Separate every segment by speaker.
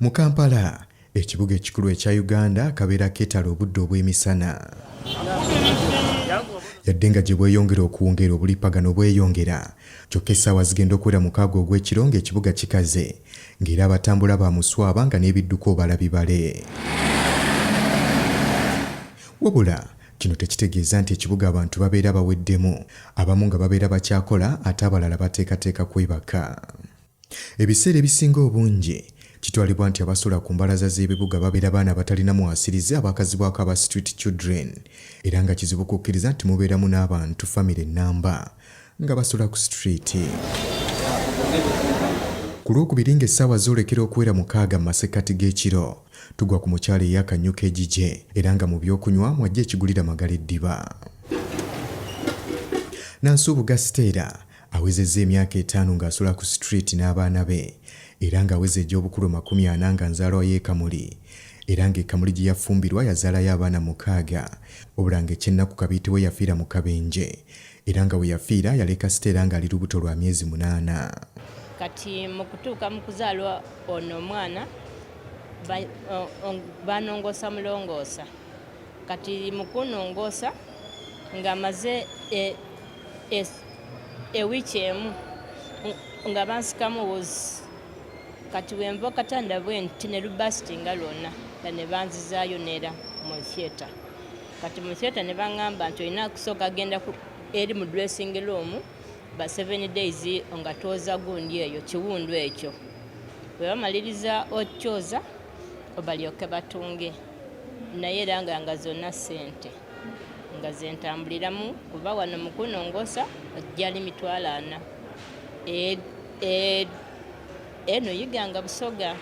Speaker 1: Mu Kampala, ekibuga ekikulu ekya Uganda kabeera keetala obudde obw'emisana. Yadde nga gye bweyongera okuwungeera obulipagano bweyongera, kyokka essaawa zigenda okuwera 6 ogw'ekiro ng'ekibuga kikaze, ng'era abatambula ba muswaba nga n'ebidduka obala bibale. Wabula, kino tekitegeeza nti ekibuga abantu babeera baweddemu, abamu nga babeera bakyakola ate abalala bateekateeka kwebaka. Ebiseera ebisinga obungi kitwalibwa nti abasula ku mbalaza z'ebibuga babeera baana batalina mwasirize abakazibwako aba street children, era nga kizibu kukkiriza nti mubeeramu n'abantu famire ennamba nga basula ku street. Ku Lwokubiri ng'essaawa zoolekera okuwera 6 mu masekkati g'ekiro, tugwa ku mukyala ey'akanyuka egigye era nga mu byokunywa mwajja ekigulira Magala eddiba. Nansuubuga Stella awezezza emyaka 5 ng'asula ku street n'abaana be, era ng'aweza egy'obukulu 40 nga nzaalwa y'ekamuli, era ng'ekamuli gye yafumbirwa yazaalayo abaana 6, wabula ng'ekyennaku Kabiiti we yafiira mu kabenje, era nga we yafiira yaleka Stella ng'ali lubuto lwa myezi 8.
Speaker 2: Kati mu kutuuka mu kuzaalwa ono omwana banongoosa mulongoosa. Kati mu kunongoosa ng'amaze ewiiki emu nga bansikamu wuzi. Kati wenva katanda bwe nti ne lubasitinga lwonna nga ne banzizaayo neera mu theatre. Kati mu theatre ne baŋŋamba nti olina kusooka agenda eri mu dressing room ba 7 days nga twoza gundi eyo kiwundu ekyo. Bwe bamaliriza okyoza obalyoke batunge. Naye era nga zonna ssente nga zentambuliramu kuba wano mu kunongoosa gyali 40. Eno yiganga busoga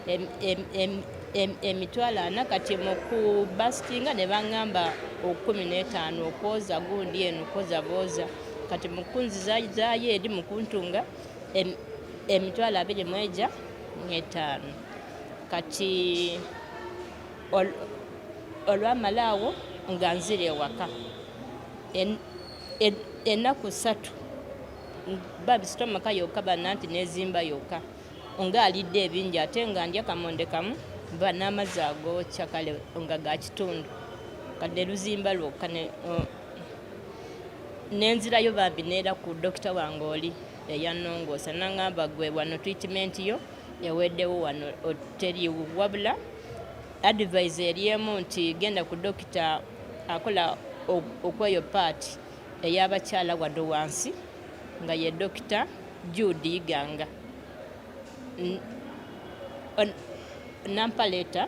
Speaker 2: 40 kati mu kubasitinga ne baŋŋamba 15 okwoza gundi eno koza booza. Kati mu kunzizaayo eri mu kuntunga 25. Kati olwamalaawo nga nzira ewaka ennaku 3 babisitomaka yokka banna nti n'ezimba yokka nga alidde ebingi ate nga ndya kamonde kamu ba n'amazzi agookya kale nga ga kitundu kadde luzimba lwokka n'enzirayo bambi neera ku dokita wange oli eyannongoosa n'aŋŋamba gwe wano treatment yo eweddewo wano teriiwo, wabula advise eriemu nti genda ku dokita akola okweyo paati ey'abakyala wano wansi nga ye dokita Jude Iganga. Nampaleeta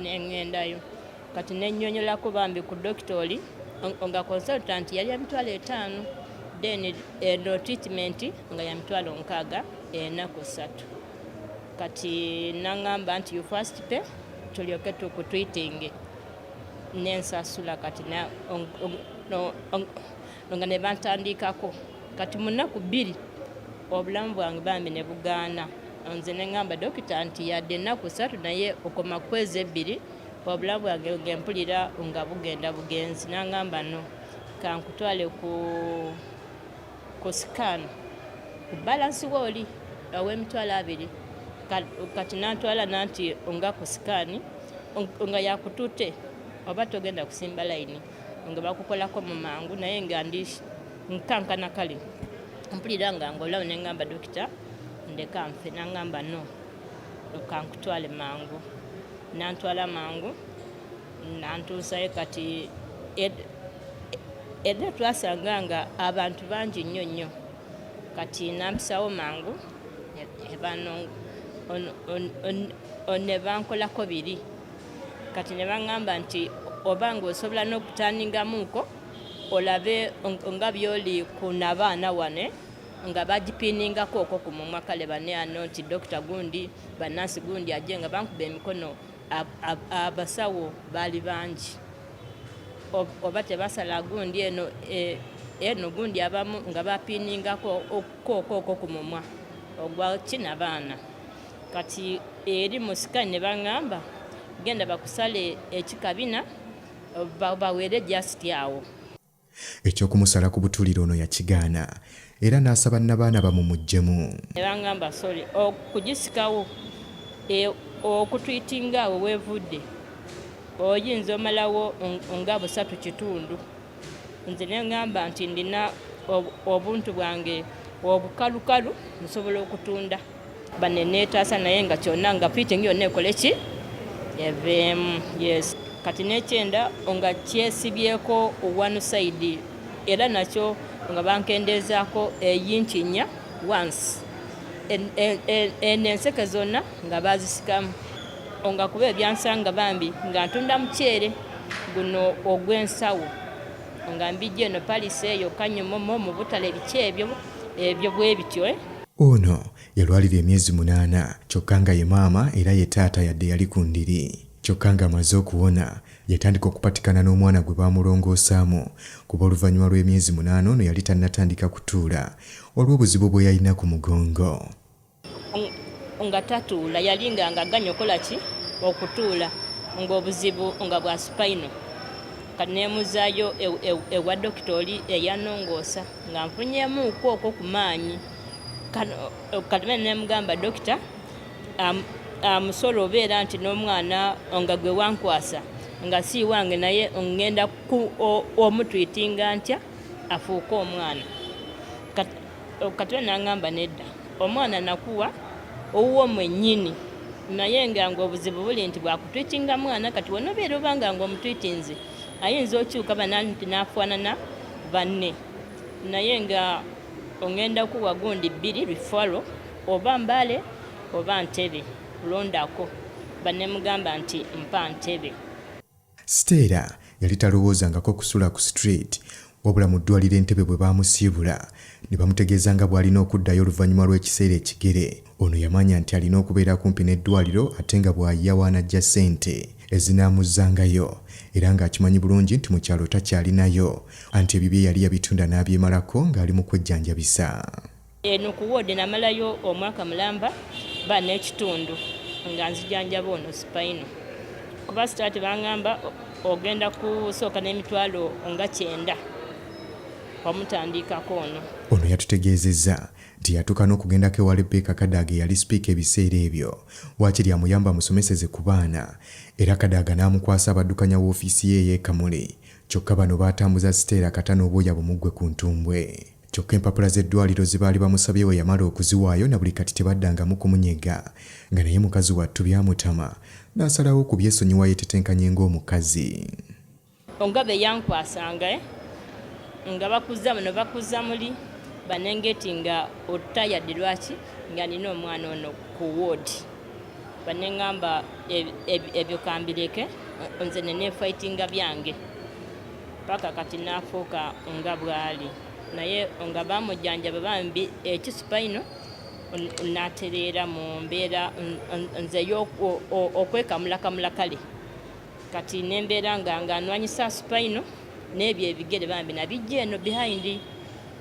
Speaker 2: neŋŋendayo kati nennyonnyolako bambi ku dokita oli nga consultant yali ya 5,000 then eno treatment nga ya 60,000 ennaku 3. Kati naŋŋamba nti you first pay tulyoke tukutwitinge nensasula. Kati nga ne bantandikako kati mu nnaku 2 obulamu bwange bambi ne bugaana. Nze ne ŋŋamba dokita nti yadde ennaku 3 naye okoma kwezi 2 obulamu bwange ngempulira nga bugenda bugenzi. N'aŋŋamba no kankutwale ku scan ku balansi wooli ow'emitwalo 2. Kati nantwala nanti nga ku scan nga yakutute oba togenda kusimba layini nga bakukolako mu mangu, naye nga ndi nkankana kale mpulira nga ngolawo. Ne ŋŋamba dokita ndeka nfe. N'aŋŋamba no kankutwale mangu. Nantwala mangu nantuusayo. Kati edda twasanga nga abantu bangi nnyo. Kati nampisawo mangu ne bankolako 2. Kati ne baŋŋamba nti oba ng'osobola n'okutandingamuuko olabe nga byoli kuna baana wane nga bagipiningako okwo ku mumwa kale bane ano nti dokita gundi bannansi gundi ajje nga bankuba emikono abasawo baali bangi oba tebasala gundi eno gundi abamu nga bapiningako okwo ku mumwa ogwa kina baana. Kati eri mu sikani ne baŋŋamba genda bakusale ekikabina baweere jasiti awo.
Speaker 1: Ekyokumusala ku butuliro ono yakigaana era n'asaba n'abaana bamumuggyemu.
Speaker 2: Ne baŋŋamba sorry okugisikawo okutwitinga awo weevudde oyinza omalawo nga 3/4. Nze ne ngamba nti ndina obuntu bwange obukalukalu nsobola okutunda baneneetaasa naye nga kyonna nga fitting yonna ekole ki eveemu. Yes, kati n'ekyenda nga kyesibyeko one side era nakyo nga bankendeezaako eyinki 4 once enseke zonna nga bazisikamu nga kuba ebyansanga bambi nga ntunda muceere guno ogw'ensawo nga mbijja eno palisi eyo kanyumomo mu butale biki ebyo bwe bityo.
Speaker 1: Ono yalwalira emyezi 8 kyokka nga ye maama era ye taata yadde yali ku ndiri. Kyokka nga amaze okuwona yatandika okupatikana n'omwana gwe baamulongoosaamu kuba oluvannyuma lw'emyezi 8 ono yali tannatandika kutuula olw'obuzibu bwe yalina ku mugongo.
Speaker 2: Nga tatuula yali nga aganya okola ki okutuula ng'obuzibu nga bwa spino. Kati neemuzaayo ewa dokitoli eyanongoosa nga nfunyemuuko okwo ku maanyi. Kati nemugamba dokita amusola obeera nti n'omwana nga gwe wankwasa nga si wange naye ngenda omutwitinga ntya afuuke omwana. Kati nangamba nedda omwana nakuwa owuwo mwennyini naye nga obuzibu buli nti bwakutwitinga mwana kati wonobeera obanga ng'omutwitinze ayinza okyuka bananti n'afaanana banne naye nga ongenda kuwa gundi 2 bifalo oba Mbale oba Ntebe kulondako banemugamba nti mpa Ntebe.
Speaker 1: Stella yali talowoozangako kusula ku street wabula mu ddwaliro Entebbe bwe baamusiibula ne bamutegeeza nga bw'alina okuddayo oluvannyuma lw'ekiseera ekigere. Ono yamanya nti alina okubeera kumpi n'eddwaliro ate nga bw'ayiya waanajja ssente ezinaamuzangayo era ng'akimanyi bulungi nti mu kyalo takyalinayo anti ebyo bye yali yabitunda n'abyemalako ng'ali mu kwejjanjabisa.
Speaker 2: Eno ku woodi namalayo omwaka mulamba ba n'ekitundu nga nzijanjaba ono spino kuba sitaati bangamba ogenda kusooka n'emitwalo nga 9 omutandikako ono.
Speaker 1: Ono yatutegeezezza nti yatuuka n'okugendako ewa Rebecca Kadaga eyali sipiika ebiseera ebyo waakiri amuyamba amusomeseze ku baana era Kadaga n'amukwasa abaddukanya w'ofiisi ye ey'ekamuli kyokka bano baatambuza Stella kata n'obwoya bumuggwe ku ntumbwe. Kyokka empapula z'eddwaliro ze baali bamusabye we yamala okuziwaayo na buli kati tebaddangamu kumunyega nga naye mukazi wattu byamutama n'asalawo okubyesonyiwa yetetenkanye ng'omukazi.
Speaker 2: Nga be yankwasanga nga bakuza muno bakuza muli banengeti nga otayadde lwaki nga nina omwana ono ku woodi banengamba ebyo kambireke nze neneefightinga byange paka kati naafuuka nga bwali naye nga bamujjanjaba bambi ekisipino n'atereera mu mbeera nzeyo okwekamulakamula kale kati nembeera nga anwanyisa spino n'ebyo ebigere bambi nabijja eno behind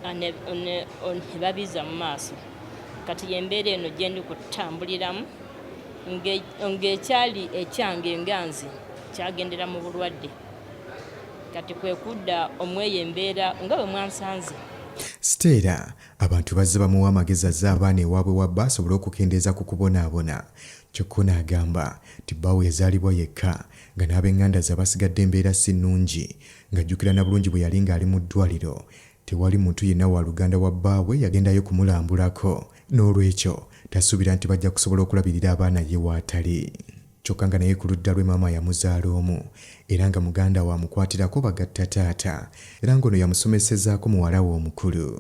Speaker 2: ne babiza mu maaso kati yembeera eno gye ndi kutambuliramu ng'ekyali ekyange nganzi kyagendera mu bulwadde kati kwe kudda omweyo embeera nga bwe mwansanze.
Speaker 1: Stella abantu bazze bamuwa amagezi azze abaana ewaabwe wa bba asobole okukendeeza ku kubonaabona kyokka n'agamba nti bbaawe yazaalibwa yekka nga n'ab'eŋŋanda ze abasigadde embeera si nnungi ng'ajjukira na bulungi bwe yali ng'ali mu ddwaliro tewali muntu yenna wa luganda wa bbaawe yagendayo kumulambulako n'olwekyo tasuubira nti bajja kusobola okulabirira abaana ye waatali. Kyokka nga naye ku ludda lwe maama yamuzaala omu era nga muganda we amukwatirako bagatta taata era ng'ono yamusomesezaako muwala we omukulu.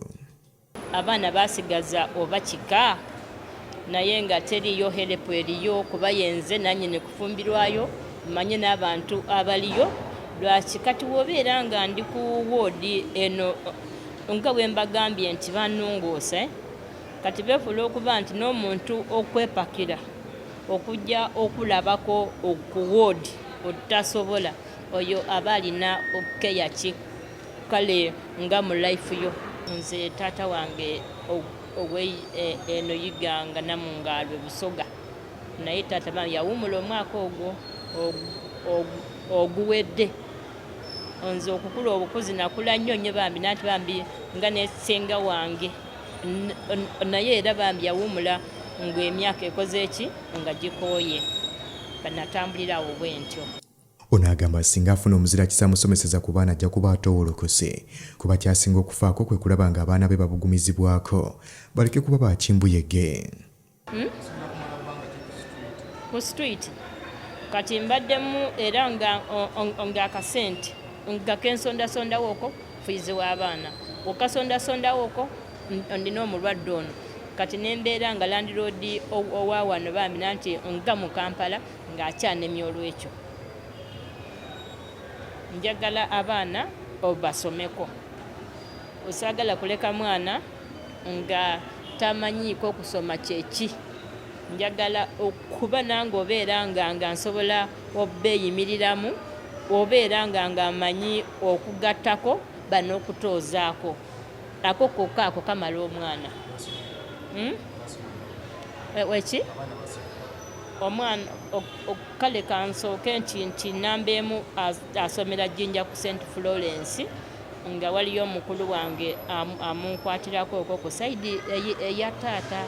Speaker 2: Abaana baasigaza oba kika naye nga teriyo helepu eriyo kuba yenze nannyini kufumbirwayo mmanye n'abantu abaliyo lwaki kati wobeera nga ndi ku woodi eno nga bwe mbagambye nti bannongoose kati beefula okuba nti n'omuntu okwepakira okujja okulabako ku woodi otasobola oyo aba alina okukeya ki kale nga mu life yo. Nze taata wange eno yiganga namungaalo Busoga naye taata bambi yawumula omwaka ogwo oguwedde nze okukula obukuzi nakula nnyo nnyo bambi nanti bambi nga nesenga wange naye era bambi yawumula ng'emyaka ekoze eki nga gikooye banatambulirawo bwentyo.
Speaker 1: Ono agamba singa afuna omuzira kisamusomeseza ku baana ajja kuba atowolokose kuba kyasinga okufaako kwe kulaba nga abaana be babugumizibwako baleke kuba bakimbuyege.
Speaker 2: Ku street kati mbaddemu era nga akasente nga kensondasondawo okwo fuizi w'abaana okasondasondawo okwo ndina omulwadde ono kati nembeera nga landiroodi owa wano bambina nti nga mu Kampala ng'akyanemya olwekyo. Njagala abaana obasomeko, osaagala kuleka mwana nga tamanyiiko okusoma kyeki. Njagala okuba nange obeera nga nsobola obeeyimiriramu, obeera nga amanyi okugattako bano okutoozaako. Ako kokka ako kamala omwana. Weki? Omwana kale kansooke nti namba emu asomera Jjinja ku St. Florence nga waliyo omukulu wange amunkwatirako okwo ku sayidi eya taata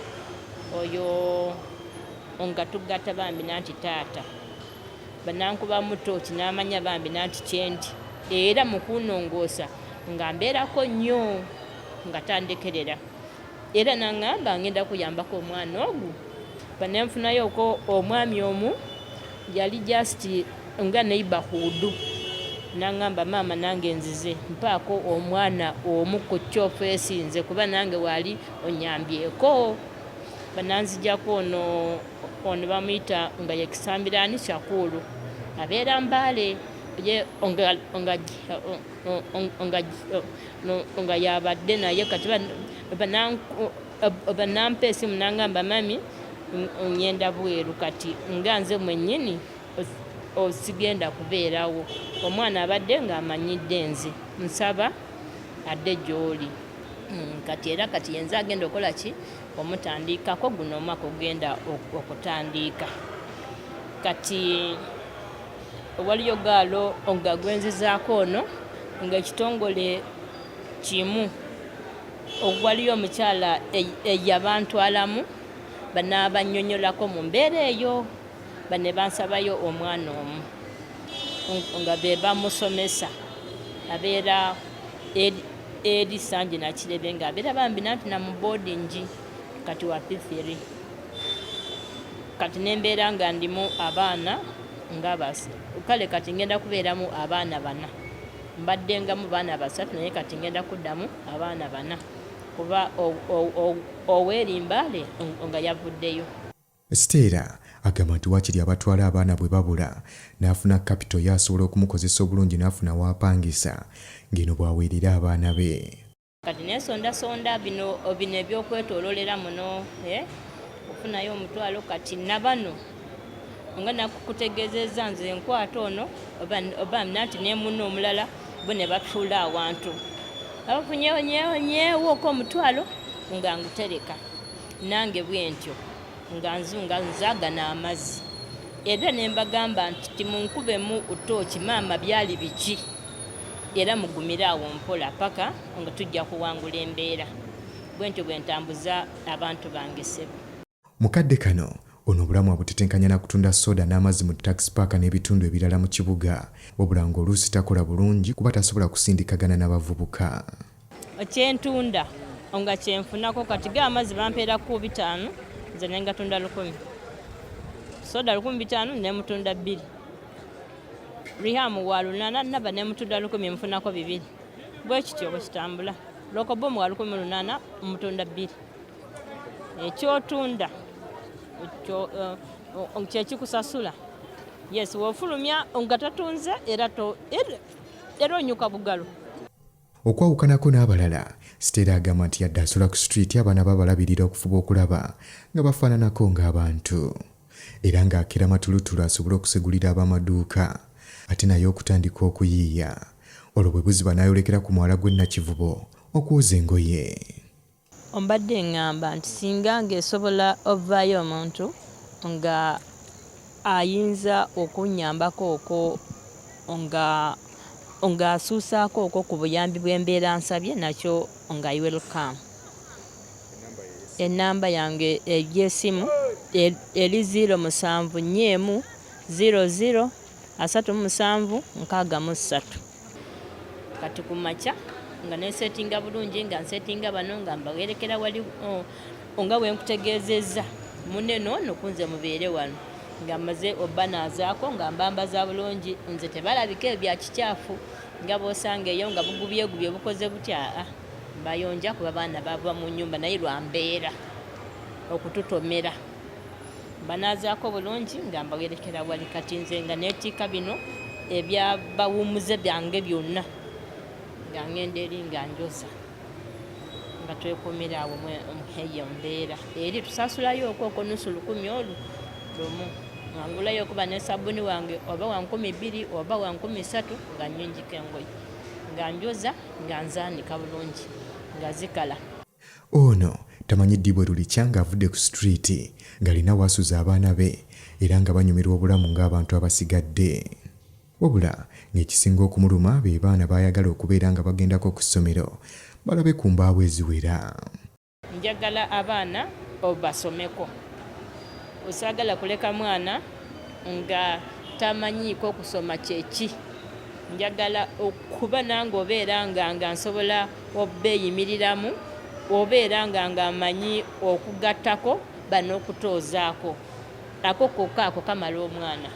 Speaker 2: oyo nga tugatta bambina nti taata banankuba muto kinamanya bambina nti kyendi era mukunongoosa nga mbeerako nnyo nga tandekerera era naŋŋamba ngenda kuyambako omwana ogu. Banenfunayo okwo omwami omu yali just nga neighborhood naŋŋamba maama nange nzize mpaako omwana omu ku kyofu esinze kuba nange wali onyambyeko. Bananzijako ono bamuyita nga yekisambirani Kyakulu abeera Mbale ye nga yabadde naye kati banampa esimu naŋŋamba mami ngenda bweru kati nga nze mwennyini osigenda kubeerawo omwana abadde ng'amanyidde nze nsaba adde gy'oli. Kati era kati yenza agenda okola ki omutandikako guno omwaka ogenda okutandiika. Kati waliyo gaalo nga gwenzizaako ono ng'ekitongole kimu waliyo omukyala eyabantwalamu banaabanyonyolako mu mbeera eyo bane bansabayo omwana omu nga be bamusomesa abeera eri Sanje Nakirebe ng'abeera bambina nti na mu boardingi kati wa P3 kati nembeera nga ndimu abaana nga basi kale kati ngenda kubeeramu abaana 4 mbaddengamu baana 3 naye kati ngenda kuddamu abaana 4 kuba oweeri Mbale nga yavuddeyo.
Speaker 1: Stella agamba nti wakiri abatwala abaana bwe babula n'afuna kapito yasobola okumukozesa obulungi n'afuna wapangisa ngeno bwaweerera abaana be.
Speaker 2: Kati nensondasonda bino ebyokwetoololera muno ofunayo omutwalo kati nabano nga nakukutegeezezza nze enkwata ono oba nti nemuno omulala bo ne batuula awantu abafunyeewo ko omutwalo nga ngutereka nange bwentyo nga nzaagana amazzi era ne mbagamba nti timunkubemu utooki maama byali biki era mugumire awo mpola paka nga tujja kuwangula embeera bwentyo bwe ntambuza abantu bange ssebo.
Speaker 1: Mukadde kano ono obulamu abutetenkanya na kutunda soda n'amazzi mu taxi park n'ebitundu ebirala mu kibuga wabula ng'oluusi takola bulungi kuba tasobola kusindikagana n'abavubuka.
Speaker 2: Kyentunda nga kyenfunako kati g'amazzi bampeerako 5 nze ne ngatunda 1,000 soda 500 ne mutunda 2 Rihamu wa 800 naba ne mutunda 1,000 mfunako 2 bwe kityo bwe kitambula lokobomu wa 1,800 mutunda 2 ekyotunda kyekikusasula yes wofulumya nga tatunze era onyuka bugalo.
Speaker 1: Okwawukanako n'abalala Stella agamba nti yadde asula ku street abaana babalabirira okufuba okulaba nga bafaananako ng'abantu era ng'akira matulutulu asobole okusegulira ab'amaduuka ate naye okutandika okuyiiya olwo bwe buziba n'ayolekera ku mwala gw'e Nakivubo okwoza engoye.
Speaker 2: Ombadde ngamba nti singa ng'esobola ovaayo omuntu nga ayinza okunyambako okwo nga asuusaako okwo ku buyambi bw'embeera nsabye nakyo nga welcome. Enamba yange egy'essimu eri 07 00 37 63. Kati ku makya nga nesetinga bulungi nga nsetinga bano nga mbawerekera wali nga bwe nkutegeezezza munne noono kunze mubeere wano nga maze obbanaazaako nga mbambaza bulungi nze tebalabika ebya kikyafu nga bw'osanga eyo nga bugubyegubye bukoze butya bayonja kuba baana bava mu nnyumba naye lwambeera okututomera banaazaako bulungi nga mbawerekera wali. Kati nze nga neetiika bino ebyabawumuze byange byonna nga ngenda eri nga njoza nga twekumira awo eyo mbeera eri tusasulayo okwo nusu 10 lumu ngulayo okuba ne sabuni wange oba wa 200 oba wa 300 nga nnyinjika engoye nga njoza nga nzaanika bulungi nga zikala.
Speaker 1: Ono tamanyi ddibwe lulikya ng'avudde ku streeti ng'alina wasuza abaana be era nga banyumirwa obulamu ng'abantu abasigadde. Wabula ng'ekisinga okumuluma be baana baayagala okubeera nga bagendako ku ssomero balabe ku mbaawo eziwera.
Speaker 2: Njagala abaana obasomeko. Osagala kuleka mwana nga tamanyiiko kusoma kyeki. Njagala okuba nange obeera nga nsobola obbeeyimiriramu obeera nga amanyi okugattako bano okutoozaako. Ako kokka ako kamala omwana.